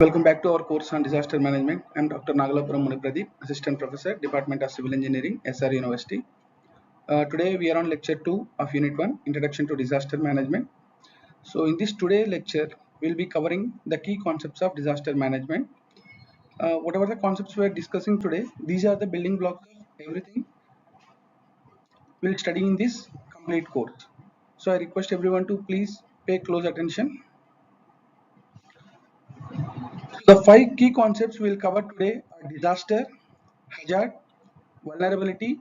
Welcome back to our course on disaster management. I'm Dr. Nagalapuram Muni Pradeep, Assistant Professor, Department of Civil Engineering, SR University. Today we are on lecture 2 of Unit 1, Introduction to Disaster Management. So in this today lecture, we'll be covering the key concepts of disaster management. Whatever the concepts we are discussing today, these are the building blocks of everything we'll study in this complete course. So I request everyone to please pay close attention. The five key concepts we'll cover today are disaster, hazard, vulnerability,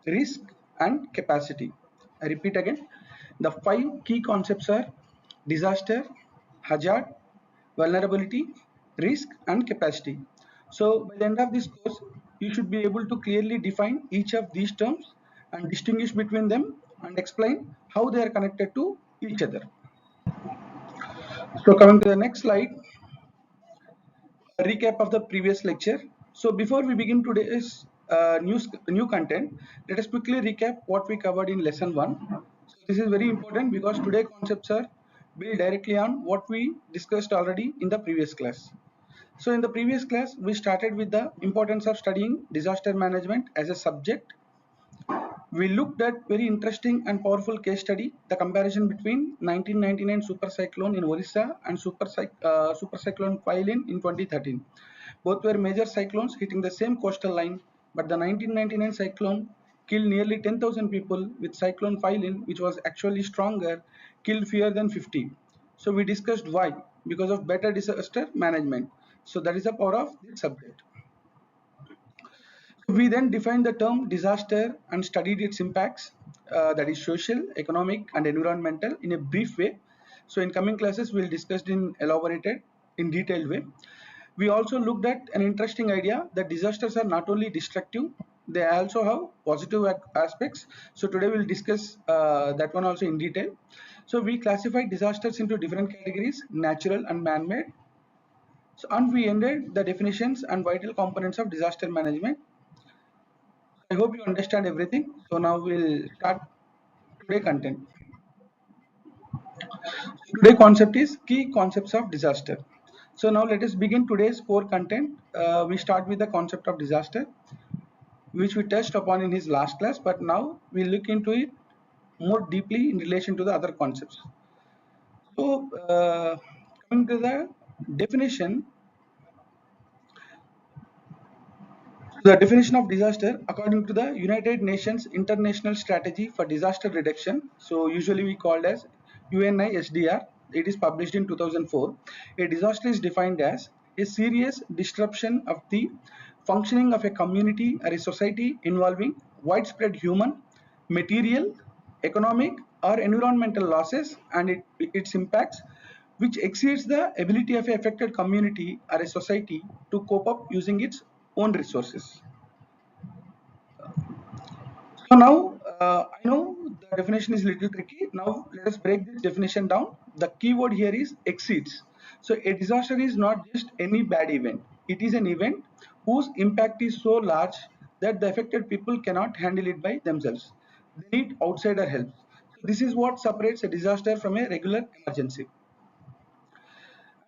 risk, and capacity. I repeat again, the five key concepts are disaster, hazard, vulnerability, risk, and capacity. So by the end of this course, you should be able to clearly define each of these terms and distinguish between them and explain how they are connected to each other. So coming to the next slide, a recap of the previous lecture. So before we begin today's new content, let us quickly recap what we covered in lesson 1. So this is very important because today concepts are built directly on what we discussed already in the previous class. So in the previous class, we started with the importance of studying disaster management as a subject. We looked at very interesting and powerful case study, the comparison between 1999 super cyclone in Orissa and super cyclone Phylline in 2013. Both were major cyclones hitting the same coastal line, but the 1999 cyclone killed nearly 10,000 people, with cyclone Phylline, which was actually stronger, killed fewer than 50. So we discussed why, because of better disaster management. So that is the power of this subject. We then defined the term disaster and studied its impacts, that is social, economic, and environmental, in a brief way. So in coming classes, we'll discuss in elaborated, in detailed way. We also looked at an interesting idea that disasters are not only destructive, they also have positive aspects. So today we'll discuss that one also in detail. So we classified disasters into different categories: natural and man-made. So, and we ended the definitions and vital components of disaster management. I hope you understand everything. So now we'll start today content. Today concept is key concepts of disaster. So now let us begin today's core content. We start with the concept of disaster, which we touched upon in his last class, but now we look into it more deeply in relation to the other concepts. So coming to the definition, the definition of disaster according to the United Nations International Strategy for Disaster Reduction, so usually we called as UNISDR, it is published in 2004. A disaster is defined as a serious disruption of the functioning of a community or a society involving widespread human, material, economic, or environmental losses and its impacts, which exceeds the ability of a affected community or a society to cope up using its own resources. So now I know the definition is a little tricky. Now let us break this definition down. The keyword here is exceeds. So a disaster is not just any bad event. It is an event whose impact is so large that the affected people cannot handle it by themselves. They need outsider help. So this is what separates a disaster from a regular emergency.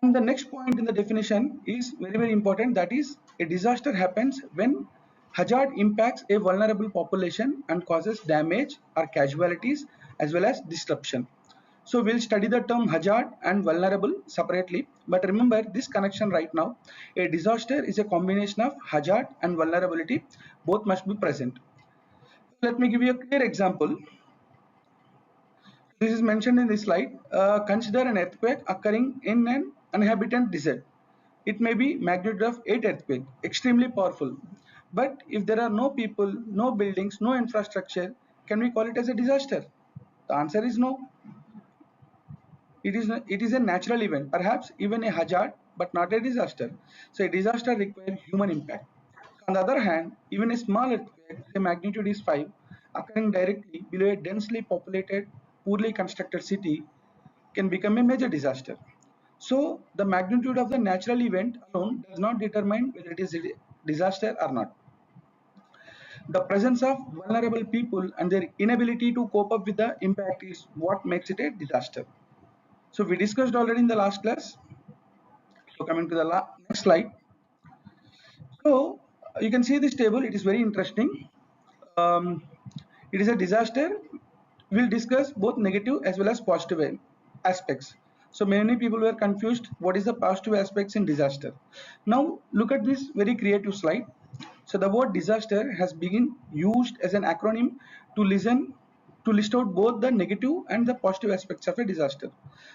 And the next point in the definition is very, very important. That is, a disaster happens when hazard impacts a vulnerable population and causes damage or casualties as well as disruption. So we'll study the term hazard and vulnerable separately, but remember this connection right now. A disaster is a combination of hazard and vulnerability. Both must be present. Let me give you a clear example. This is mentioned in this slide. Consider an earthquake occurring in an uninhabited desert. It may be magnitude of 8 earthquake, extremely powerful. But if there are no people, no buildings, no infrastructure, can we call it as a disaster? The answer is no. It is a natural event, perhaps even a hazard, but not a disaster. So a disaster requires human impact. On the other hand, even a small earthquake, the magnitude is 5, occurring directly below a densely populated, poorly constructed city, can become a major disaster. So the magnitude of the natural event alone does not determine whether it is a disaster or not. The presence of vulnerable people and their inability to cope up with the impact is what makes it a disaster. So we discussed already in the last class. So coming to the next slide. So you can see this table, it is very interesting. Um, it is a disaster. We'll discuss both negative as well as positive aspects. So many people were confused what is the positive aspects in disaster. Now look at this very creative slide. So the word disaster has been used as an acronym to list out both the negative and the positive aspects of a disaster.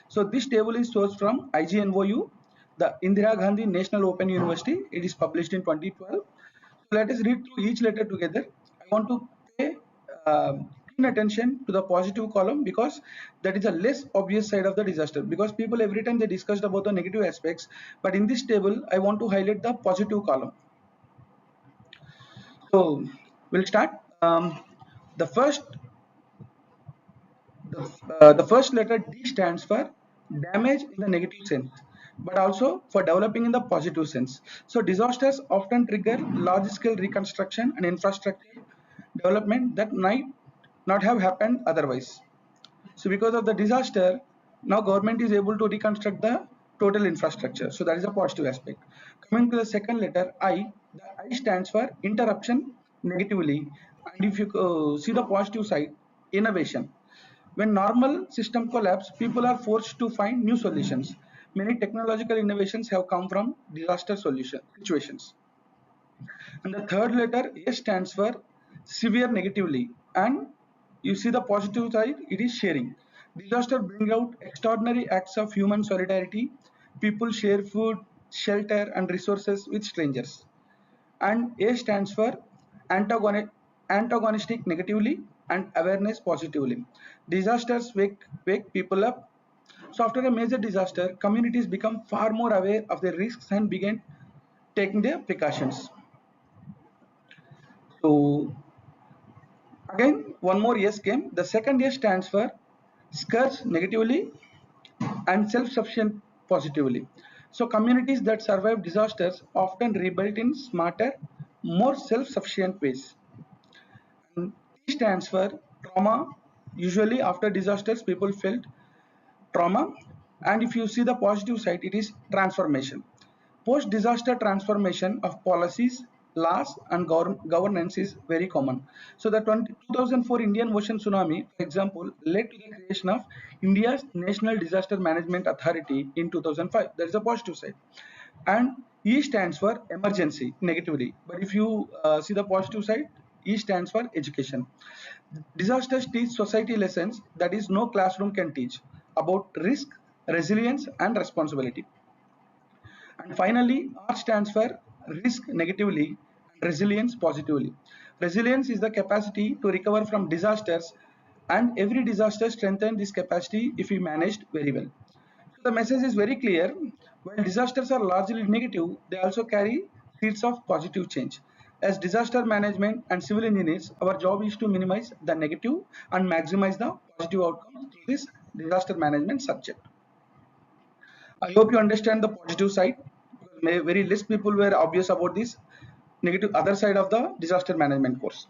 So this table is sourced from IGNOU, the Indira Gandhi National Open University. It is published in 2012. So let us read through each letter together. I want to pay keen attention to the positive column because that is a less obvious side of the disaster, because people every time they discussed about the negative aspects, but in this table I want to highlight the positive column. So we'll start. The first the first letter D stands for damage in the negative sense, but also for developing in the positive sense. So disasters often trigger large scale reconstruction and infrastructure development that might not have happened otherwise. So because of the disaster, now government is able to reconstruct the total infrastructure. So that is a positive aspect. Coming to the second letter I, the I stands for interruption negatively. And if you see the positive side, innovation. When normal system collapse, people are forced to find new solutions. Many technological innovations have come from disaster solution situations. And the third letter A stands for severe negatively. And you see the positive side, it is sharing. Disaster bring out extraordinary acts of human solidarity. People share food, shelter, and resources with strangers. And A stands for antagonistic negatively and awareness positively. Disasters wake people up. So after a major disaster, communities become far more aware of their risks and begin taking their precautions. So again, one more yes came. The second yes stands for scourge negatively and self-sufficient positively. So communities that survive disasters often rebuild in smarter, more self-sufficient ways. And T stands for trauma. Usually after disasters, people felt trauma. And if you see the positive side, it is transformation. Post disaster transformation of policies, laws, and governance is very common. So, the 2004 Indian Ocean tsunami, for example, led to the creation of India's National Disaster Management Authority in 2005. That is the positive side. And E stands for emergency negatively. But if you see the positive side, E stands for education. Disasters teach society lessons that is no classroom can teach about risk, resilience, and responsibility. And finally, R stands for risk negatively and resilience positively. Resilience is the capacity to recover from disasters, and every disaster strengthens this capacity if we managed very well. So the message is very clear. While disasters are largely negative, they also carry seeds of positive change. As disaster management and civil engineers, our job is to minimize the negative and maximize the positive outcomes through this disaster management subject. I hope you understand the positive side. Very less people were obvious about this negative other side of the disaster management course.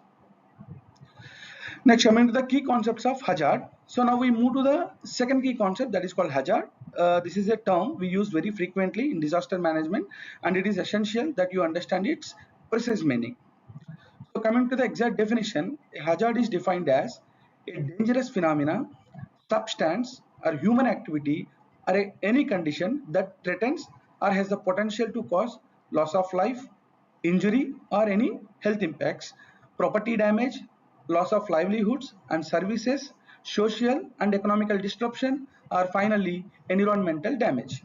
Next, coming to the key concepts of hazard. So now we move to the second key concept, that is called hazard. This is a term we use very frequently in disaster management, and it is essential that you understand its precise meaning. So coming to the exact definition, a hazard is defined as a dangerous phenomena, substance, or human activity, or any condition that threatens or has the potential to cause loss of life, injury, or any health impacts, property damage, loss of livelihoods and services, social and economical disruption, or finally environmental damage.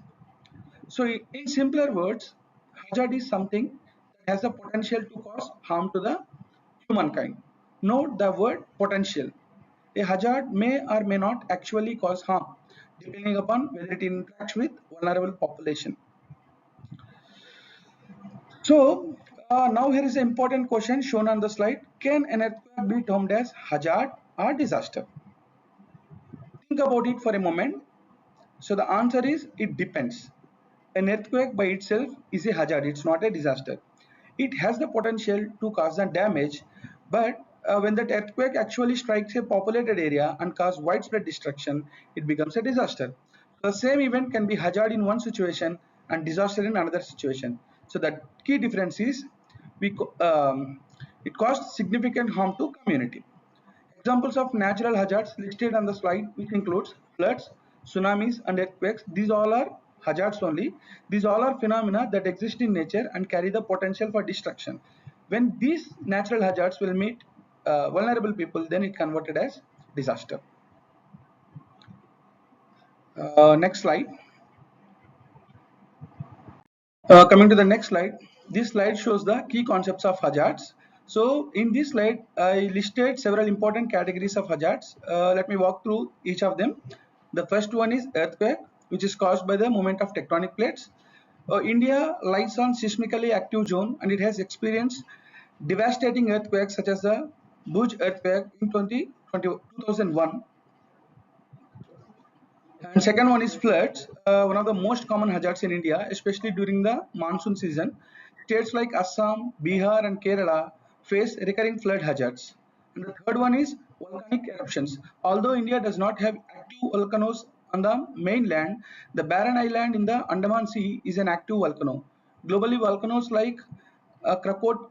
So in simpler words, hazard is something that has the potential to cause harm to the humankind. Note the word potential. A hazard may or may not actually cause harm, depending upon whether it interacts with vulnerable population. So now here is an important question shown on the slide. Can an earthquake be termed as hazard or disaster? Think about it for a moment. So the answer is it depends. An earthquake by itself is a hazard, it's not a disaster. It has the potential to cause the damage, but when that earthquake actually strikes a populated area and cause widespread destruction, it becomes a disaster. The same event can be hazard in one situation and disaster in another situation. So the key difference is it caused significant harm to community. Examples of natural hazards listed on the slide, which includes floods, tsunamis, and earthquakes. These all are hazards only. These all are phenomena that exist in nature and carry the potential for destruction. When these natural hazards will meet vulnerable people, then it converted as disaster. Next slide. Coming to the next slide, this slide shows the key concepts of hazards. So in this slide, I listed several important categories of hazards. Let me walk through each of them. The first one is earthquake, which is caused by the movement of tectonic plates. India lies on seismically active zone and it has experienced devastating earthquakes such as the Bhuj earthquake in 2001. And second one is floods, one of the most common hazards in India, especially during the monsoon season. States like Assam, Bihar, and Kerala face recurring flood hazards. And the third one is volcanic eruptions. Although India does not have active volcanoes on the mainland, the barren island in the Andaman Sea is an active volcano. Globally, volcanoes like Krakatoa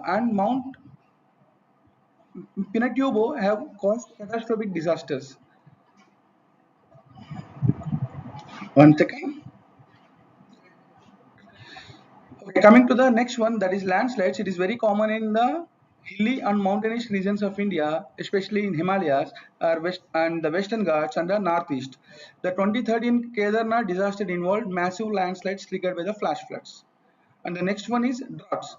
and Mount Pinatubo have caused catastrophic disasters. One second. Okay, coming to the next one, that is landslides. It is very common in the hilly and mountainous regions of India, especially in Himalayas west and the Western Ghats and the Northeast. The 2013 Kedarnath disaster involved massive landslides triggered by the flash floods. And the next one is droughts,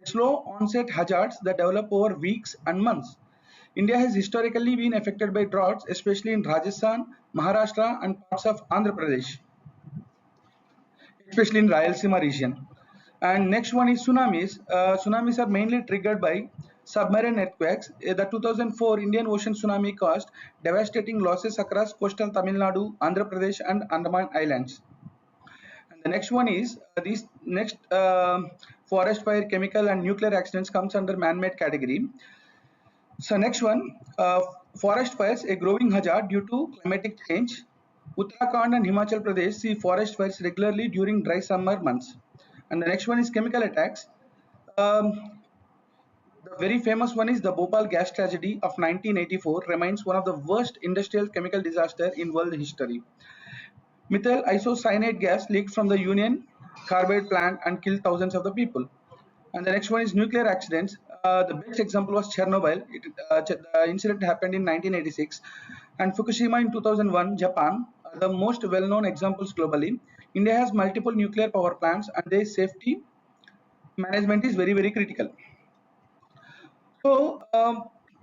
slow onset hazards that develop over weeks and months. India has historically been affected by droughts, especially in Rajasthan, Maharashtra, and parts of Andhra Pradesh, especially in Rayalaseema region. And next one is tsunamis. Tsunamis are mainly triggered by submarine earthquakes. The 2004 Indian Ocean tsunami caused devastating losses across coastal Tamil Nadu, Andhra Pradesh, and Andaman Islands. And the next one is these next forest fire, chemical, and nuclear accidents comes under man-made category. So next one, forest fires, a growing hazard due to climatic change. Uttarakhand and Himachal Pradesh see forest fires regularly during dry summer months. And the next one is chemical attacks. Um, the very famous one is the Bhopal gas tragedy of 1984 remains one of the worst industrial chemical disaster in world history. Methyl isocyanate gas leaked from the Union Carbide plant and killed thousands of the people. And the next one is nuclear accidents. The best example was Chernobyl. The incident happened in 1986, and Fukushima in 2001. Japan are the most well-known examples globally. India has multiple nuclear power plants, and their safety management is very critical. So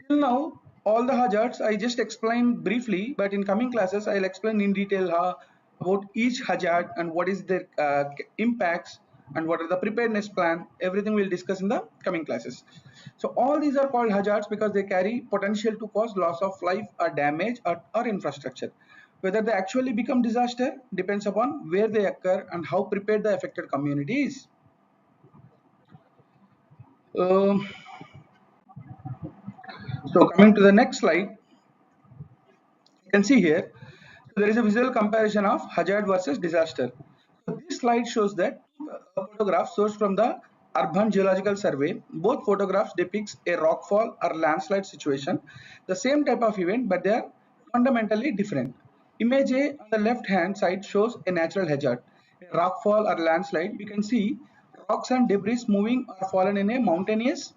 till now, all the hazards I just explained briefly, but in coming classes I'll explain in detail about each hazard and what is their impacts and what are the preparedness plan. Everything we'll discuss in the coming classes. So all these are called hazards because they carry potential to cause loss of life or damage or infrastructure. Whether they actually become disaster depends upon where they occur and how prepared the affected community is. Um, so coming to the next slide, you can see here there is a visual comparison of hazard versus disaster. So this slide shows that photographs sourced from the Urban Geological Survey. Both photographs depicts a rockfall or landslide situation, the same type of event, but they are fundamentally different. Image A on the left hand side shows a natural hazard, a rockfall or landslide. We can see rocks and debris moving or fallen in a mountainous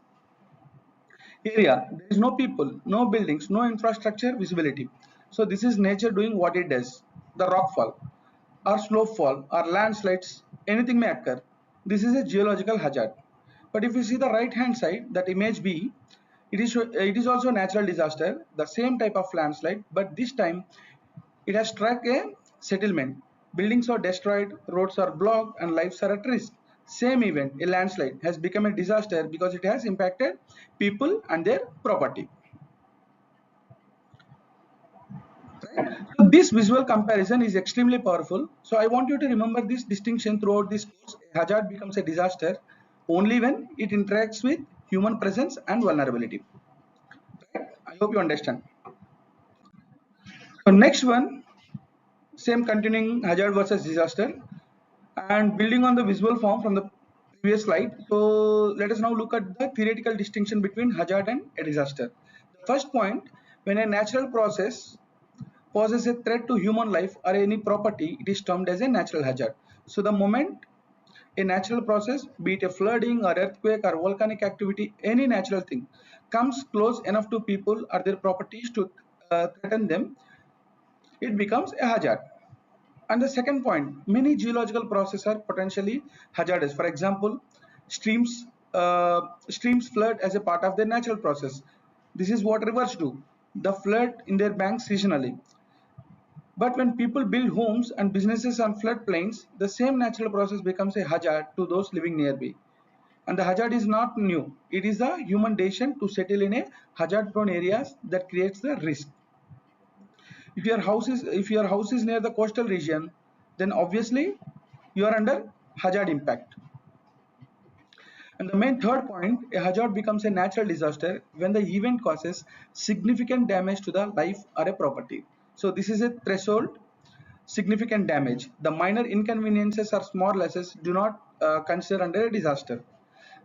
area. There is no people, no buildings, no infrastructure visibility. So this is nature doing what it does. The rockfall or slope fall or landslides, anything may occur. This is a geological hazard. But if you see the right hand side, that image B, it is also a natural disaster, the same type of landslide, but this time it has struck a settlement. Buildings are destroyed, roads are blocked, and lives are at risk. Same event, a landslide, has become a disaster because it has impacted people and their property. So this visual comparison is extremely powerful. So I want you to remember this distinction throughout this course. A hazard becomes a disaster only when it interacts with human presence and vulnerability. Right? I hope you understand. So next one, Same continuing hazard versus disaster, and building on the visual form from the previous slide. So let us now look at the theoretical distinction between hazard and a disaster. The first point, when a natural process poses a threat to human life or any property, it is termed as a natural hazard. So the moment a natural process, be it a flooding or earthquake or volcanic activity, any natural thing, comes close enough to people or their properties to threaten them, it becomes a hazard. And the second point, many geological processes are potentially hazardous. For example, streams flood as a part of their natural process. This is what rivers do. The flood in their banks seasonally. But when people build homes and businesses on floodplains, the same natural process becomes a hazard to those living nearby. And the hazard is not new. It is a human decision to settle in a hazard-prone areas that creates the risk. If your house is near the coastal region, then obviously you are under hazard impact. And the main third point, a hazard becomes a natural disaster when the event causes significant damage to the life or a property. So this is a threshold significant damage. The minor inconveniences or small losses do not consider under a disaster.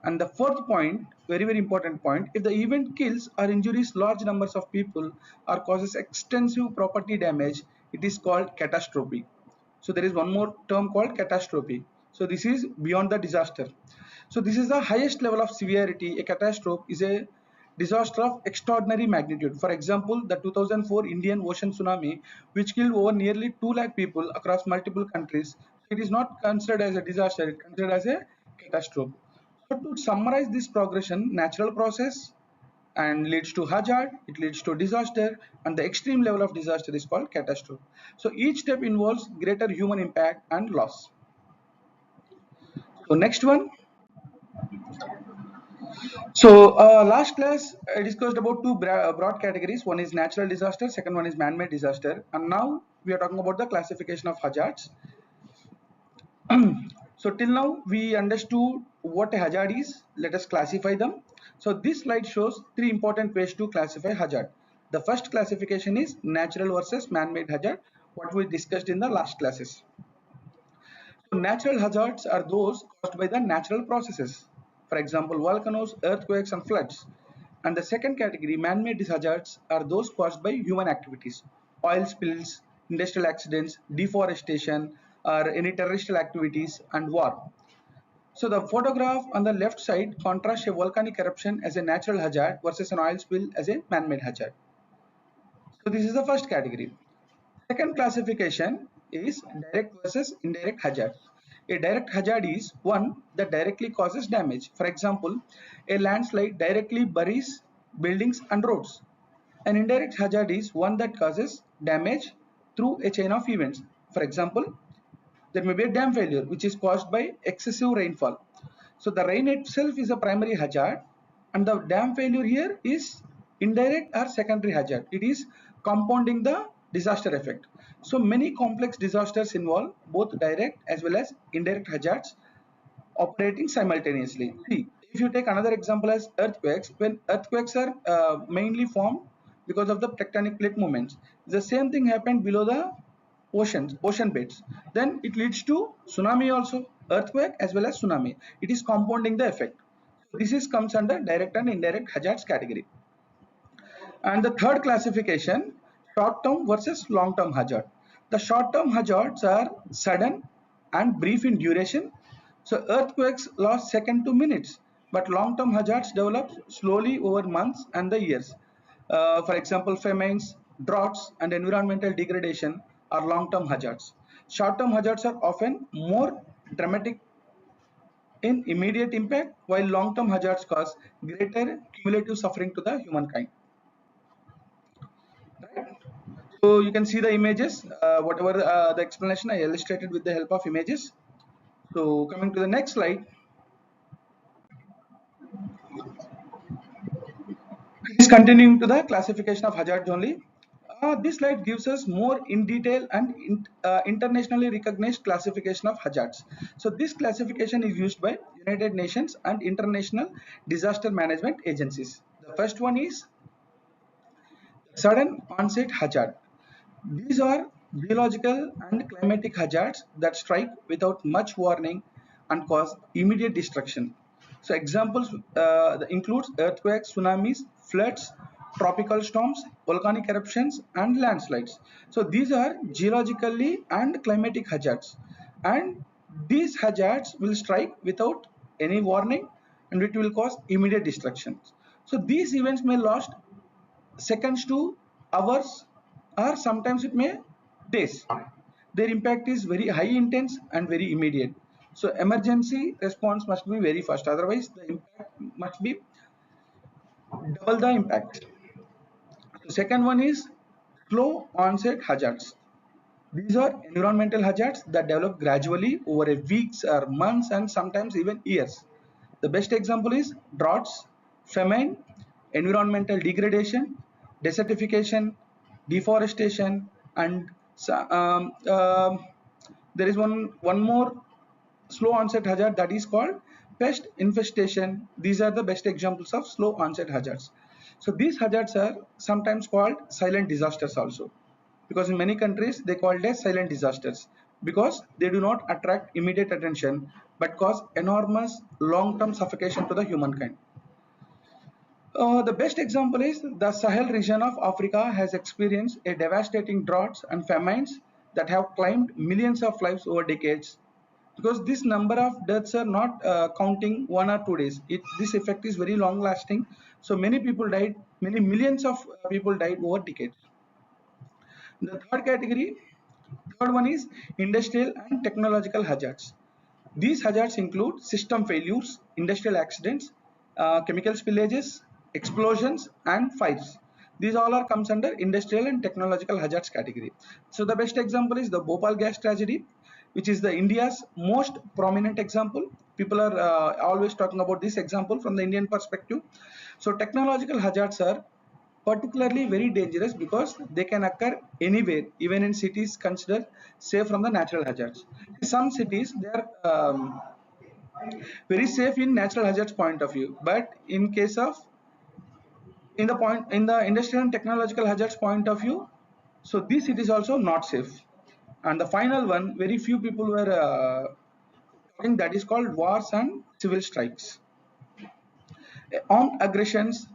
And the fourth point, very very important point, if the event kills or injures large numbers of people or causes extensive property damage, it is called catastrophe. So there is one more term called catastrophe. So this is beyond the disaster. So this is the highest level of severity. A catastrophe is a disaster of extraordinary magnitude. For example, the 2004 Indian Ocean tsunami, which killed over nearly 2 lakh people across multiple countries. It is not considered as a disaster, it is considered as a catastrophe. So to summarize this progression, natural process and leads to hazard, it leads to disaster, and the extreme level of disaster is called catastrophe. So each step involves greater human impact and loss. So next one. So last class I discussed about two broad categories. One is natural disaster, second one is man-made disaster, and now we are talking about the classification of hazards. So till now we understood what a hazard is. Let us classify them. So this slide shows three important ways to classify hazard. The first classification is natural versus man-made hazard, what we discussed in the last classes. So natural hazards are those caused by the natural processes. For example, volcanoes, earthquakes and floods. And the second category, man-made hazards, are those caused by human activities. Oil spills, industrial accidents, deforestation, or any terrestrial activities and war. So the photograph on the left side contrasts a volcanic eruption as a natural hazard versus an oil spill as a man-made hazard. So this is the first category. Second classification is direct versus indirect hazard. A direct hazard is one that directly causes damage. For example, a landslide directly buries buildings and roads. An indirect hazard is one that causes damage through a chain of events. For example, there may be a dam failure which is caused by excessive rainfall. So the rain itself is a primary hazard and the dam failure here is indirect or secondary hazard. It is compounding the disaster effect. So many complex disasters involve both direct as well as indirect hazards operating simultaneously. See, if you take another example as earthquakes, when earthquakes are mainly formed because of the tectonic plate movements, the same thing happened below the ocean beds. Then it leads to tsunami also, earthquake as well as tsunami. It is compounding the effect. This is comes under direct and indirect hazards category. And the third classification, short-term versus long-term hazard. The short-term hazards are sudden and brief in duration. So earthquakes last seconds to minutes, but long-term hazards develop slowly over months and the years. For example, famines, droughts, and environmental degradation are long-term hazards. Short-term hazards are often more dramatic in immediate impact, while long-term hazards cause greater cumulative suffering to the humankind. Right? So you can see the images, whatever the explanation I illustrated with the help of images. So coming to the next slide, it is continuing to the classification of hazards only. This slide gives us more in detail and internationally recognized classification of hazards. So this classification is used by United Nations and international disaster management agencies. The first one is sudden onset hazard. These are Geological and climatic hazards that strike without much warning and cause immediate destruction. So examples includes earthquakes, tsunamis, floods, tropical storms, volcanic eruptions, and landslides. So these are geologically and climatic hazards, and these hazards will strike without any warning, and it will cause immediate destruction. So these events may last seconds to hours, or sometimes it may days. Their impact is very high intense and very immediate. So emergency response must be very fast, otherwise the impact must be double the impact. The second one is slow onset hazards. These are environmental hazards that develop gradually over a weeks or months and sometimes even years. The best example is droughts, famine, environmental degradation, desertification, deforestation, and there is one more slow onset hazard that is called pest infestation. These are the best examples of slow onset hazards. So these hazards are sometimes called silent disasters also, because in many countries they call it as silent disasters because they do not attract immediate attention but cause enormous long-term suffocation to the humankind. The best example is the Sahel region of Africa has experienced a devastating droughts and famines that have claimed millions of lives over decades. Because this number of deaths are not counting 1 or 2 days. This effect is very long lasting. So many people died, many millions of people died over decades. The third one is industrial and technological hazards. These hazards include system failures, industrial accidents, chemical spillages, explosions, and fires. These all are comes under industrial and technological hazards category. So the best example is the Bhopal gas tragedy, which is the India's most prominent example. People are always talking about this example from the Indian perspective. So technological hazards are particularly very dangerous because they can occur anywhere, even in cities considered safe from the natural hazards. In some cities they are very safe in natural hazards point of view, but in case of in the industrial and technological hazards point of view, so this it is also not safe. And the final one, very few people were talking, that is called wars and civil strikes. Armed aggressions,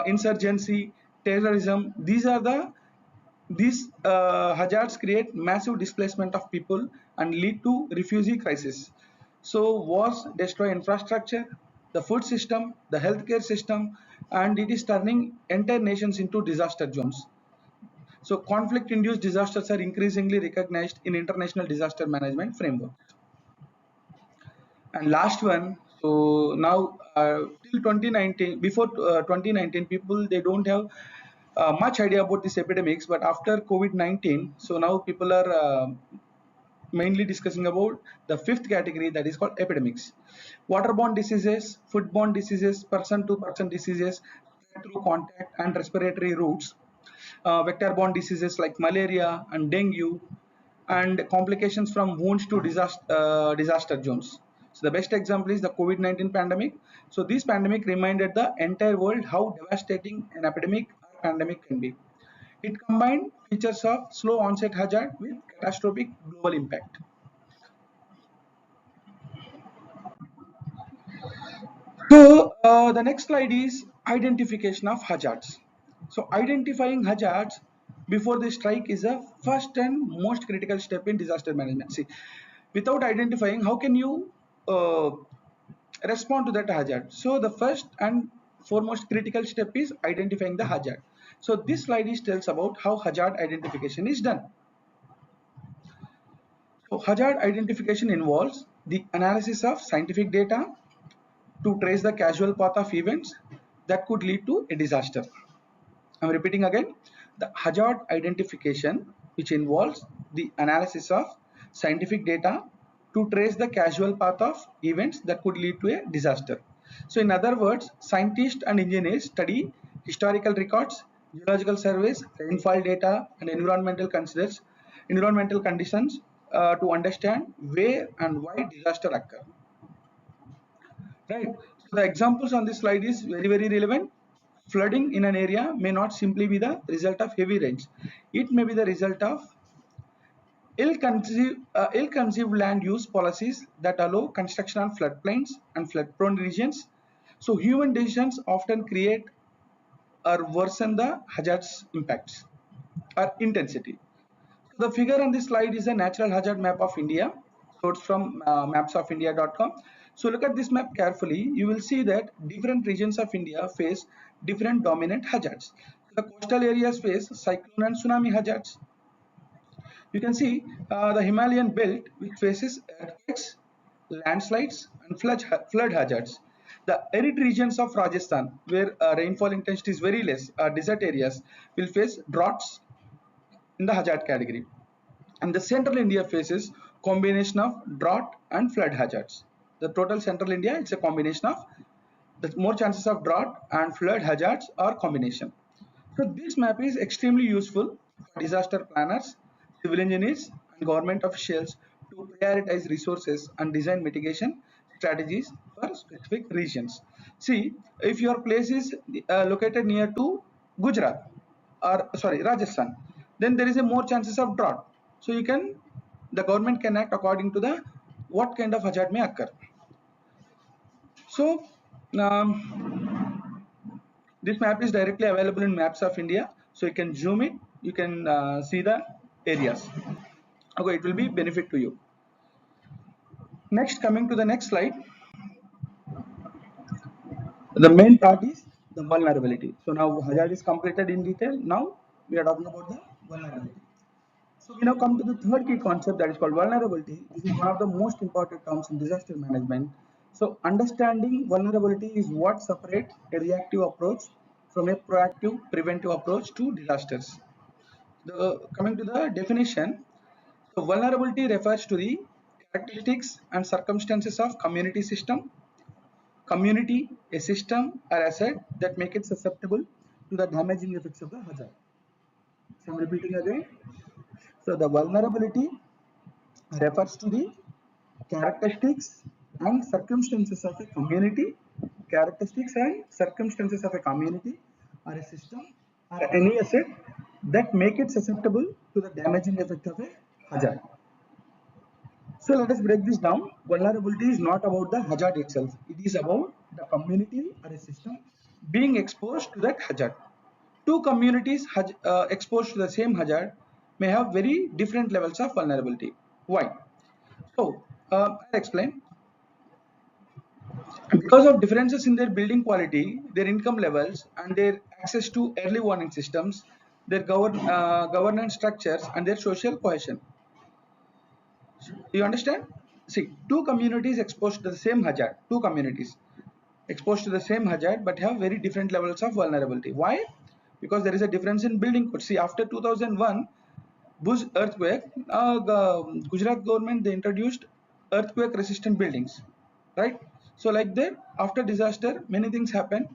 insurgency, terrorism, these hazards create massive displacement of people and lead to refugee crisis. So wars destroy infrastructure, the food system, the healthcare system, and it is turning entire nations into disaster zones. So conflict-induced disasters are increasingly recognized in international disaster management framework. And last one, so now till 2019, before 2019, people they don't have much idea about these epidemics, but after COVID-19, so now people are mainly discussing about the fifth category, that is called epidemics. Waterborne diseases, foodborne diseases, person-to-person diseases spread through contact and respiratory routes, vector-borne diseases like malaria and dengue, and complications from wounds to disaster zones. So the best example is the COVID-19 pandemic. So this pandemic reminded the entire world how devastating an epidemic or pandemic can be. It combined features of slow onset hazard with catastrophic global impact. So the next slide is identification of hazards. So identifying hazards before the strike is a first and most critical step in disaster management. See, without identifying, how can you respond to that hazard? So the first and foremost critical step is identifying the hazard. So this slide is tells about how hazard identification is done. So hazard identification involves the analysis of scientific data to trace the causal path of events that could lead to a disaster. I'm repeating again, the hazard identification, which involves the analysis of scientific data to trace the causal path of events that could lead to a disaster. So in other words, scientists and engineers study historical records, geological surveys, rainfall data, and environmental conditions to understand where and why disaster occur. Right. So the examples on this slide is very relevant. Flooding in an area may not simply be the result of heavy rains. It may be the result of Ill-conceived land use policies that allow construction on floodplains and flood-prone regions. So human decisions often create or worsen the hazard's impacts or intensity. The figure on this slide is a natural hazard map of India, sourced from mapsofindia.com. So look at this map carefully. You will see that different regions of India face different dominant hazards. The coastal areas face cyclone and tsunami hazards. You can see the Himalayan belt, which faces earthquakes, landslides, and flood hazards. The arid regions of Rajasthan, where rainfall intensity is very less, desert areas, will face droughts in the hazard category. And the central India faces combination of drought and flood hazards. The total central India, it's a combination of the more chances of drought and flood hazards or combination. So this map is extremely useful for disaster planners, civil engineers, and government officials to prioritize resources and design mitigation strategies for specific regions. See, if your place is located near to Gujarat or sorry Rajasthan, then there is a more chances of drought. So the government can act according to the what kind of hazard may occur. So this map is directly available in Maps of India. So you can zoom it, you can see the areas. Okay, it will be benefit to you. Next, coming to the next slide, the main part is the vulnerability. So now hazard is completed in detail. Now we are talking about the vulnerability. So we now come to the third key concept, that is called vulnerability. This is one of the most important terms in disaster management. So understanding vulnerability is what separates a reactive approach from a proactive preventive approach to disasters. Coming to the definition, so vulnerability refers to the characteristics and circumstances of community, a system or asset that make it susceptible to the damaging effects of the hazard. So I'm repeating again. So the vulnerability refers to the characteristics and circumstances of a or a system or any asset that make it susceptible to the damaging effect of a hazard. So let us break this down. Vulnerability is not about the hazard itself. It is about the community or a system being exposed to that hazard. Two communities exposed to the same hazard may have very different levels of vulnerability. Why? So I'll explain. Because of differences in their building quality, their income levels, and their access to early warning systems, their governance structures, and their social cohesion. You understand? See, two communities exposed to the same hazard, two communities exposed to the same hazard but have very different levels of vulnerability. Why? Because there is a difference in building code. See, after 2001 Bhuj earthquake, the Gujarat government they introduced earthquake resistant buildings, right? So like that, after disaster, many things happen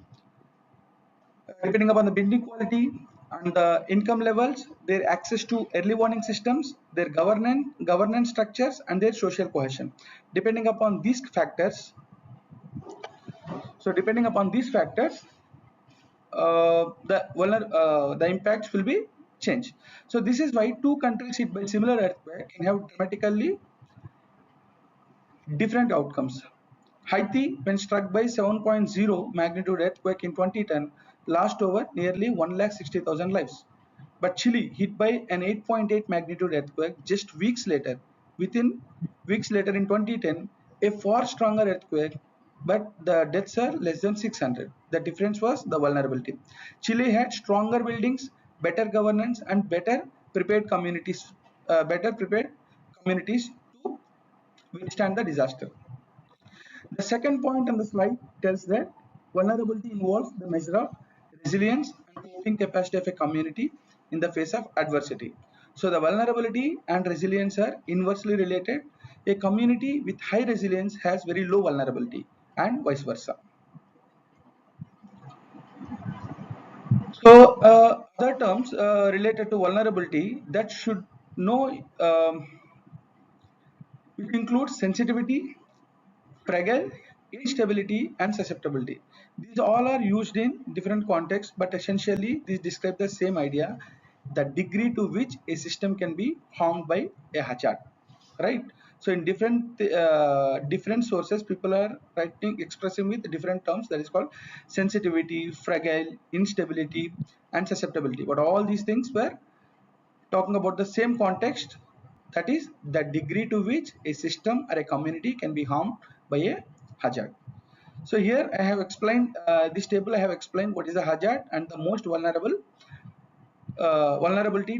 depending upon the building quality and the income levels, their access to early warning systems, their governance structures, and their social cohesion. Depending upon these factors, depending upon these factors, the impacts will be changed. So this is why two countries hit by similar earthquake can have dramatically different outcomes. Haiti, when struck by 7.0 magnitude earthquake in 2010, lost over nearly 1,60,000 lives. But Chile, hit by an 8.8 magnitude earthquake just weeks later, within weeks later in 2010, a far stronger earthquake, but the deaths are less than 600. The difference was the vulnerability. Chile had stronger buildings, better governance, and better prepared communities to withstand the disaster. The second point on the slide tells that vulnerability involves the measure of resilience and coping capacity of a community in the face of adversity. So the vulnerability and resilience are inversely related. A community with high resilience has very low vulnerability and vice versa. So other terms related to vulnerability that should know, it includes sensitivity, fragile, instability, and susceptibility. These all are used in different contexts, but essentially these describe the same idea. the degree to which a system can be harmed by a hazard, right? So in different sources, people are writing expressing with different terms, that is called sensitivity, fragile, instability, and susceptibility. But all these things were talking about the same context, that is the degree to which a system or a community can be harmed by a hazard. So here I have explained this table. I have explained what is a hazard and the most vulnerability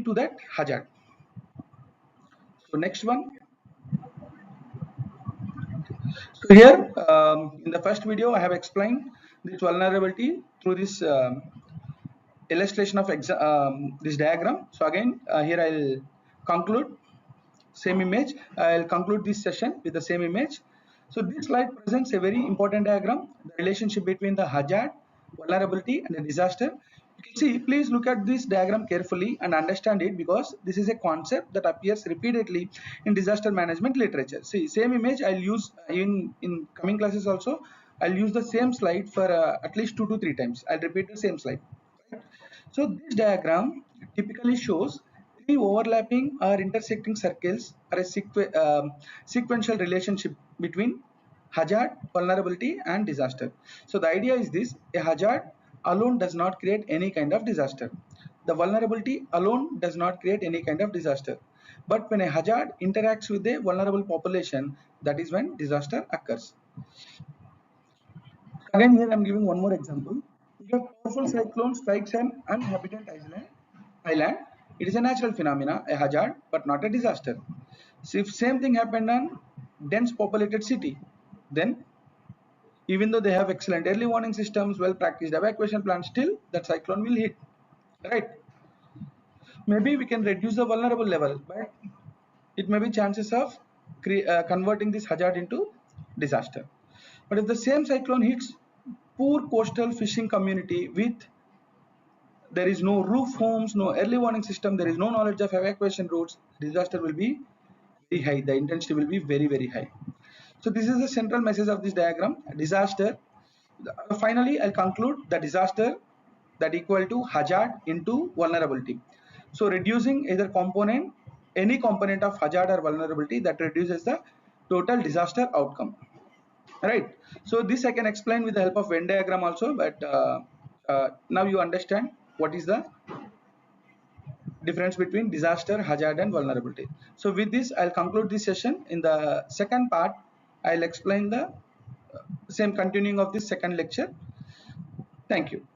to that hazard. So next one. So here in the first video I have explained this vulnerability through this illustration of this diagram. So again here I'll conclude same image. I'll conclude this session with the same image. So this slide presents a very important diagram, the relationship between the hazard, vulnerability, and the disaster. You can see, please look at this diagram carefully and understand it, because this is a concept that appears repeatedly in disaster management literature. See, same image I'll use in coming classes also. I'll use the same slide for at least 2 to 3 times. I'll repeat the same slide. So this diagram typically shows three overlapping or intersecting circles or a sequential relationship between hazard, vulnerability, and disaster. So the idea is this: a hazard alone does not create any kind of disaster. The vulnerability alone does not create any kind of disaster. But when a hazard interacts with a vulnerable population, that is when disaster occurs. Again, here I'm giving one more example. If a powerful cyclone strikes an uninhabited island, it is a natural phenomena, a hazard, but not a disaster. So if same thing happened on dense populated city, then even though they have excellent early warning systems, well practiced evacuation plans, still that cyclone will hit, right? Maybe we can reduce the vulnerable level, but it may be chances of converting this hazard into disaster. But if the same cyclone hits poor coastal fishing community with there is no roof homes, no early warning system, there is no knowledge of evacuation routes, disaster will be very high. The intensity will be very, very high. So this is the central message of this diagram. Disaster. Finally, I'll conclude the disaster that equal to hazard into vulnerability. So reducing either component, any component of hazard or vulnerability, that reduces the total disaster outcome. Right. So this I can explain with the help of Venn diagram also, but now you understand what is the difference between disaster, hazard, and vulnerability. So with this, I'll conclude this session. In the second part, I'll explain the same continuing of this second lecture. Thank you.